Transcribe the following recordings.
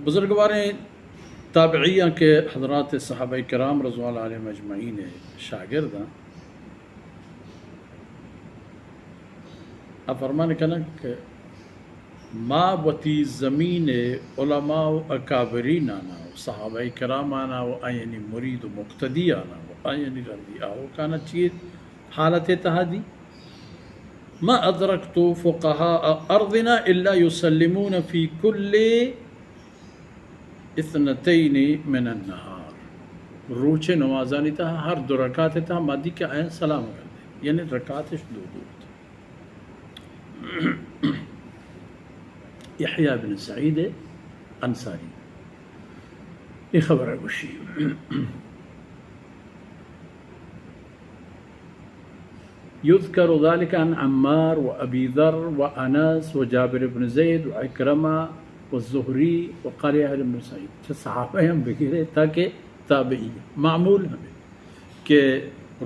بزرگوار تابعیہ کے حضرات صحابہ کرام رضوان اللہ علیہم اجمعین شاگرد ہیں. اب فرمانے کنا کہ ما وتی زمین علماء و اکابرین آنا و صحابہ کرام آنا و آئینی مرید و مقتدی آنا و آئینی رضی آو کانا چیز حالت تہادی ما ادرکت فقہاء ارضنا الا یسلمون فی کل اثنتین من النہار. روچے نمازانی تھا ہر دو رکعت تھا مادی کے آئین سلام کر دے، یعنی رکعتش دو تھا. یحییٰ بن سعید انصاری یہ خبر ہے گوشی. يذكر ذلك عن عمار وأبي ذر وأنس وجابر بن زيد وعكرمة والزهري وقال يحيى بن سعيد. صحابہ ہم بکرے تاکہ تابعی معمول ہمیں کہ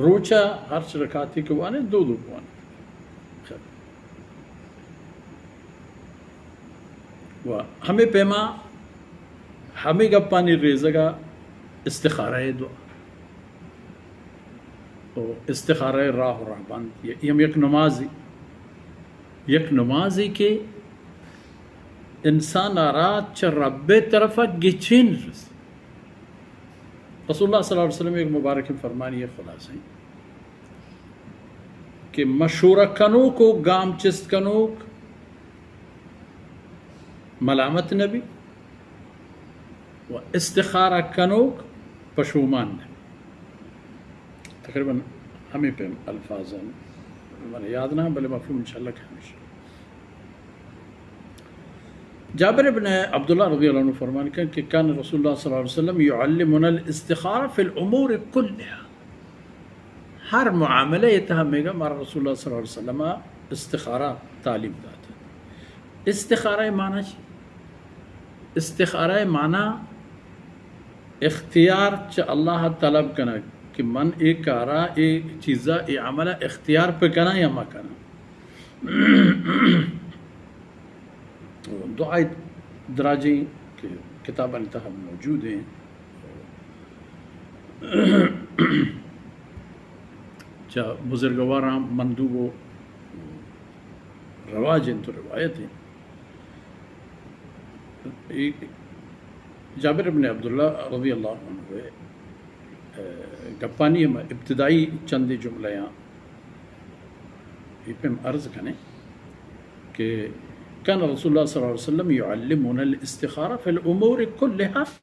روچا ہر رکعتی کے وانے دو دو وانے. ہمیں پیما ہمیں گپانی ریزگا استخارہ دعا تو استخارہ راہ و رہبان یہ ہم یک نمازی کے انسان آرات چا رب طرفا گچین رس. رسول اللہ صلی اللہ علیہ وسلم ایک مبارک فرمانی یہ خلاص ہیں کہ مشورہ کنوک و گام چست کنوک ملامت نبی و استخارہ کنوک پشومان نبی. تقریباً ہمیں پہ الفاظ ہیں میں یاد نہ بلے مفہوم انشاءاللہ کہ ہمیشہ. جابر بن عبداللہ رضی اللہ عنہ فرمان کہ کان رسول اللہ صلی اللہ علیہ وسلم یعلمنا الاستخارہ فی الامور کلها. ہر معاملہ یہ ہمیں گا مارا رسول اللہ صلی اللہ علیہ وسلم استخارہ تعلیم داتا. استخارہ معنی استخارہ معنی اختیار چا اللہ طلب کنا کہ من ایک کارا ایک چیزا ایک عملہ اختیار پہ کنا یا ما کنا. دعائیں دراجیں کہ کتاب انتہا موجود ہیں. چا بزرگواراں مندوب و رواج ہیں تو روایت ہیں. جابر بن عبداللہ رضی اللہ عنہ گپانی ابتدائی چند جملیاں یہ پہ ہم عرض کریں کہ کان رسول اللہ صلی اللہ علیہ وسلم یعلمنا الاستخارہ فی الامور کلها